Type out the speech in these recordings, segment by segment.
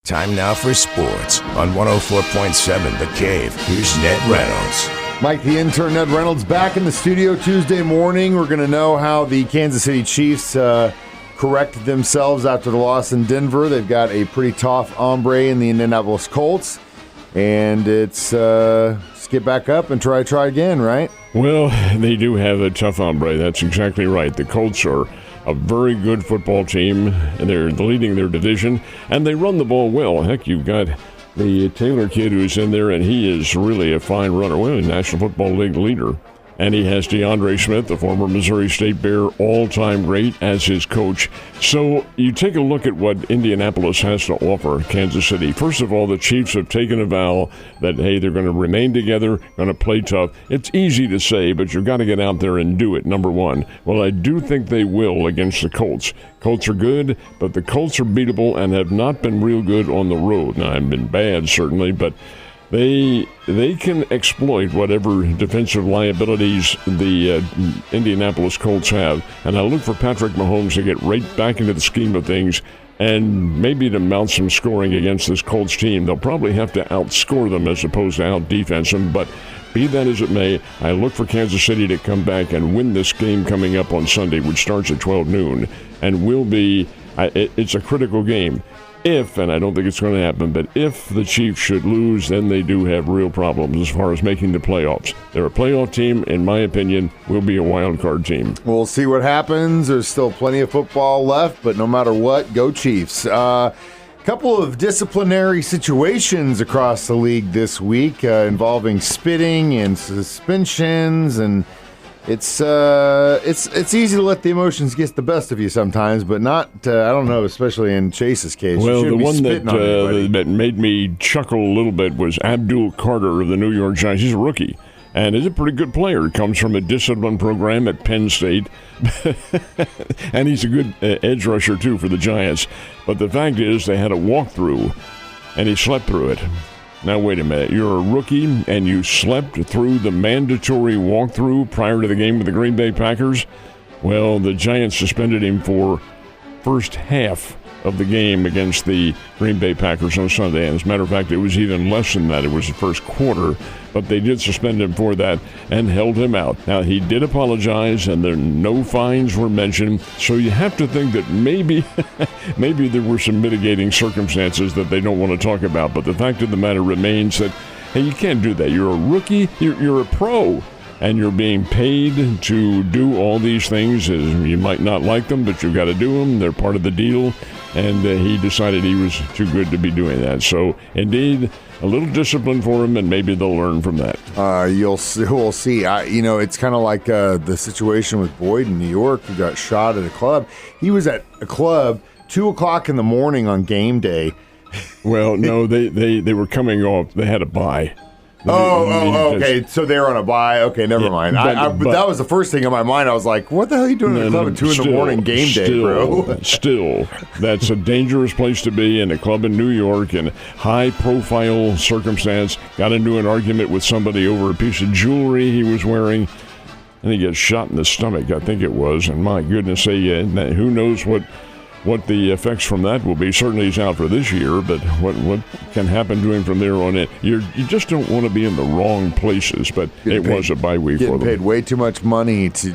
Time now for sports on 104.7 The Cave. Here's Ned Reynolds. Mike, the intern, Ned Reynolds, back in the studio Tuesday morning. We're going to know how the Kansas City Chiefs corrected themselves after the loss in Denver. They've got a pretty tough hombre in the Indianapolis Colts. And it's let's get back up and try again, right? Well, they do have a tough hombre. That's exactly right. The Colts are a very good football team, and they're leading their division, and they run the ball well. Heck, you've got the Taylor kid who's in there, and he is really a fine runner. Well, a National Football League leader. And he has DeAndre Smith, the former Missouri State Bear, all-time great, as his coach. So you take a look at what Indianapolis has to offer Kansas City. First of all, the Chiefs have taken a vow that, hey, they're going to remain together, going to play tough. It's easy to say, but you've got to get out there and do it, number one. Well, I do think they will against the Colts. Colts are good, but the Colts are beatable and have not been real good on the road. Now, I've been bad, certainly, but They can exploit whatever defensive liabilities the Indianapolis Colts have. And I look for Patrick Mahomes to get right back into the scheme of things and maybe to mount some scoring against this Colts team. They'll probably have to outscore them as opposed to out-defense them. But be that as it may, I look for Kansas City to come back and win this game coming up on Sunday, which starts at 12 noon. And will be, it's a critical game. If, and I don't think it's going to happen, but if the Chiefs should lose, then they do have real problems as far as making the playoffs. They're a playoff team, in my opinion, will be a wild card team. We'll see what happens. There's still plenty of football left, but no matter what, go Chiefs. Couple of disciplinary situations across the league this week involving spitting and suspensions, and it's easy to let the emotions get the best of you sometimes, but not, I don't know, especially in Chase's case. Well, the one that made me chuckle a little bit was Abdul Carter of the New York Giants. He's a rookie, and he's a pretty good player. Comes from a discipline program at Penn State, and he's a good edge rusher, too, for the Giants. But the fact is they had a walkthrough, and he slept through it. Now, wait a minute. You're a rookie, and you slept through the mandatory walkthrough prior to the game with the Green Bay Packers? Well, the Giants suspended him for first half of the game against the Green Bay Packers on Sunday. And as a matter of fact, it was even less than that. It was the first quarter. But they did suspend him for that and held him out. Now, he did apologize, and no fines were mentioned. So you have to think that maybe there were some mitigating circumstances that they don't want to talk about. But the fact of the matter remains that, hey, you can't do that. You're a rookie. You're a pro. And you're being paid to do all these things. You might not like them, but you've got to do them. They're part of the deal. And he decided he was too good to be doing that. So, indeed, a little discipline for him, and maybe they'll learn from that. We'll see. It's kind of like the situation with Boyd in New York, who got shot at a club. He was at a club 2 o'clock in the morning on game day. Well, no, they were coming off. They had a bye. Okay. So they're on a bye. Okay, never mind. But that was the first thing in my mind. I was like, what the hell are you doing at the club at 2 in the morning game day, bro? Still, that's a dangerous place to be, in a club in New York in high-profile circumstance. Got into an argument with somebody over a piece of jewelry he was wearing, and he gets shot in the stomach, I think it was. And my goodness, who knows what the effects from that will be. Certainly he's out for this year, but what can happen to him from there on in? You just don't want to be in the wrong places, but was a bye week for them. Getting paid way too much money to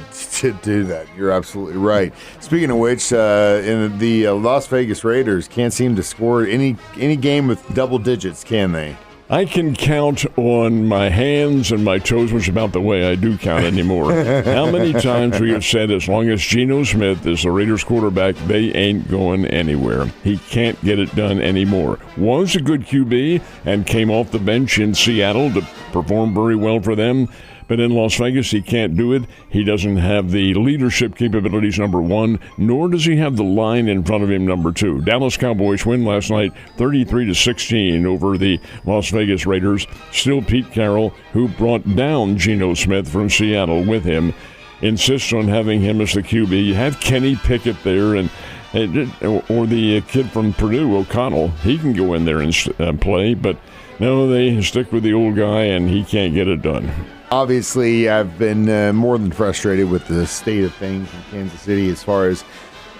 do that. You're absolutely right. Speaking of which, in the Las Vegas Raiders can't seem to score any game with double digits, can they? I can count on my hands and my toes, which is about the way I do count anymore. How many times we have said, as long as Geno Smith is the Raiders quarterback, they ain't going anywhere. He can't get it done anymore. Was a good QB and came off the bench in Seattle to perform very well for them. But in Las Vegas, he can't do it. He doesn't have the leadership capabilities, number one, nor does he have the line in front of him, number two. Dallas Cowboys win last night 33-16 over the Las Vegas Raiders. Still Pete Carroll, who brought down Geno Smith from Seattle with him, insists on having him as the QB. You have Kenny Pickett there, or the kid from Purdue, O'Connell. He can go in there and play, but no, they stick with the old guy, and he can't get it done. Obviously, I've been more than frustrated with the state of things in Kansas City as far as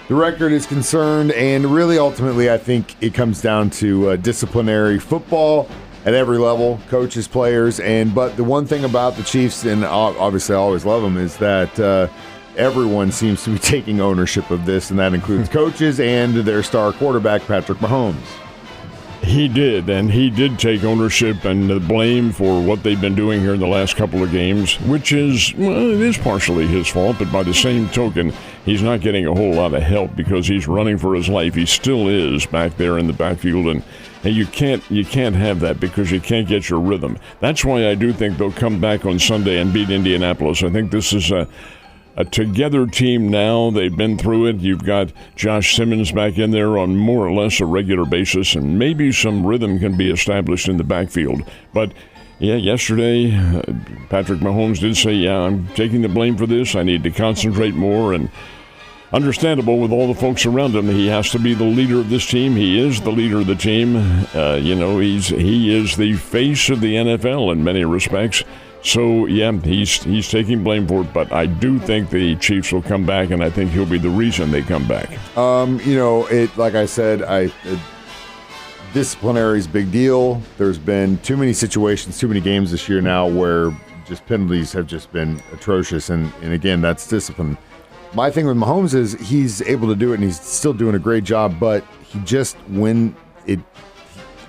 the record is concerned, and really ultimately I think it comes down to disciplinary football at every level, coaches, players, but the one thing about the Chiefs, and obviously I always love them, is that everyone seems to be taking ownership of this, and that includes coaches and their star quarterback, Patrick Mahomes. He did, and he did take ownership and the blame for what they've been doing here in the last couple of games, which is, well, it is partially his fault, but by the same token, he's not getting a whole lot of help because he's running for his life. He still is back there in the backfield, and you can't have that because you can't get your rhythm. That's why I do think they'll come back on Sunday and beat Indianapolis. I think this is a together team now. They've been through it. You've got Josh Simmons back in there on more or less a regular basis, and maybe some rhythm can be established in the backfield. But, yeah, yesterday, Patrick Mahomes did say, yeah, I'm taking the blame for this. I need to concentrate more, and understandable with all the folks around him. He has to be the leader of this team. He is the leader of the team. He is the face of the NFL in many respects. So, yeah, he's taking blame for it, but I do think the Chiefs will come back, and I think he'll be the reason they come back. Like I said, disciplinary is a big deal. There's been too many situations, too many games this year now where just penalties have just been atrocious, and again, that's discipline. My thing with Mahomes is he's able to do it, and he's still doing a great job, but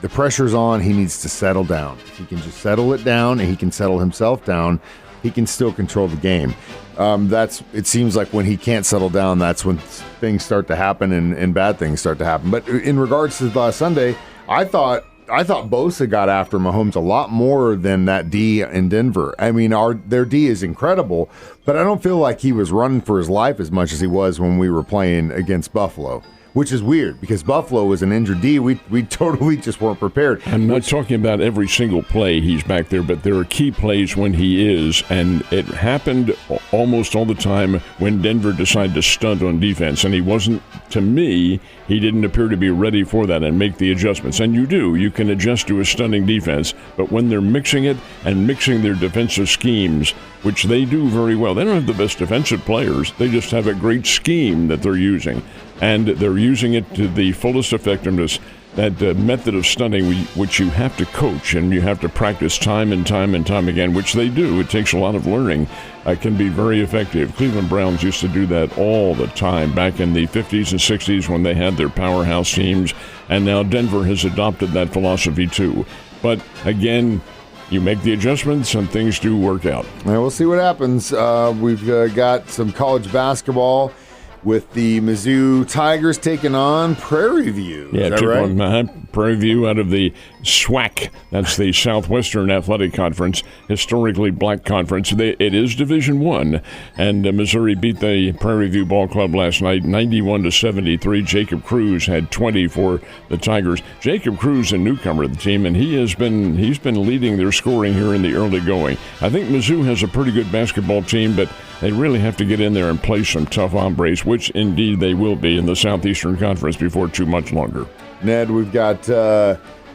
the pressure's on, he needs to settle down. If he can just settle it down and he can settle himself down, he can still control the game. It seems like when he can't settle down, that's when things start to happen and bad things start to happen. But in regards to last Sunday, I thought Bosa got after Mahomes a lot more than that D in Denver. I mean, their D is incredible, but I don't feel like he was running for his life as much as he was when we were playing against Buffalo. Which is weird because Buffalo was an injured D. We totally just weren't prepared. I'm not talking about every single play he's back there, but there are key plays when he is, and it happened almost all the time when Denver decided to stunt on defense, and he wasn't, to me, he didn't appear to be ready for that and make the adjustments. And you can adjust to a stunning defense, but when they're mixing it and mixing their defensive schemes, which they do very well, they don't have the best defensive players, they just have a great scheme that they're using. And they're using it to the fullest effectiveness. That method of stunning, which you have to coach and you have to practice time and time and time again, which they do. It takes a lot of learning. Can be very effective. Cleveland Browns used to do that all the time back in the 50s and 60s when they had their powerhouse teams. And now Denver has adopted that philosophy too. But again, you make the adjustments and things do work out. Well, we'll see what happens. We've got some college basketball with the Mizzou Tigers taking on Prairie View. Yeah, is that right? On Prairie View out of the SWAC. That's the Southwestern Athletic Conference, historically black conference. It is Division I, and Missouri beat the Prairie View Ball Club last night, 91-73. Jacob Cruz had 20 for the Tigers. Jacob Cruz, a newcomer to the team, and he's been leading their scoring here in the early going. I think Mizzou has a pretty good basketball team, but they really have to get in there and play some tough hombres, which indeed they will be in the Southeastern Conference before too much longer. Ned, we've got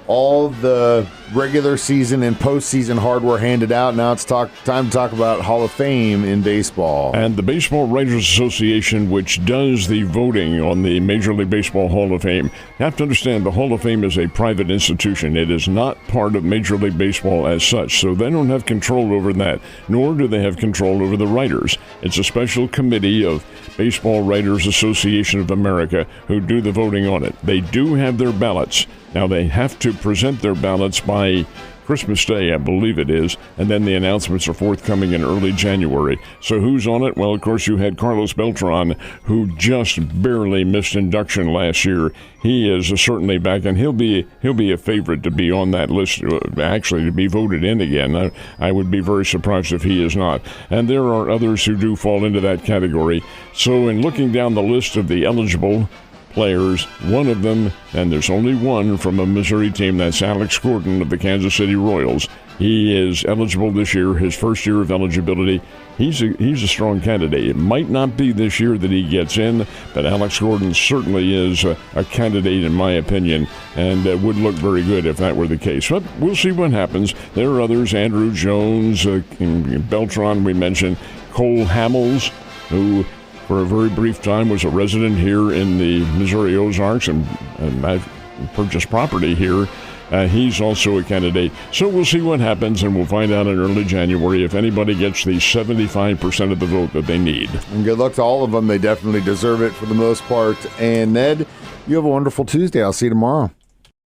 all the regular season and postseason hardware handed out. Now it's time to talk about Hall of Fame in baseball. And the Baseball Writers Association, which does the voting on the Major League Baseball Hall of Fame. You have to understand the Hall of Fame is a private institution. It is not part of Major League Baseball as such, so they don't have control over that, nor do they have control over the writers. It's a special committee of Baseball Writers Association of America who do the voting on it. They do have their ballots. Now, they have to present their ballots by Christmas Day, I believe it is, and then the announcements are forthcoming in early January. So who's on it? Well, of course, you had Carlos Beltran, who just barely missed induction last year. He is certainly back, and he'll be a favorite to be on that list, actually to be voted in again. I would be very surprised if he is not. And there are others who do fall into that category. So in looking down the list of the eligible players, one of them, and there's only one from a Missouri team, that's Alex Gordon of the Kansas City Royals. He is eligible this year, his first year of eligibility. He's a strong candidate. It might not be this year that he gets in, but Alex Gordon certainly is a candidate in my opinion, and would look very good if that were the case. But we'll see what happens. There are others, Andrew Jones, Beltran we mentioned, Cole Hamels, who for a very brief time was a resident here in the Missouri Ozarks and purchased property here. He's also a candidate. So we'll see what happens, and we'll find out in early January if anybody gets the 75% of the vote that they need. And good luck to all of them. They definitely deserve it for the most part. And Ned, you have a wonderful Tuesday. I'll see you tomorrow.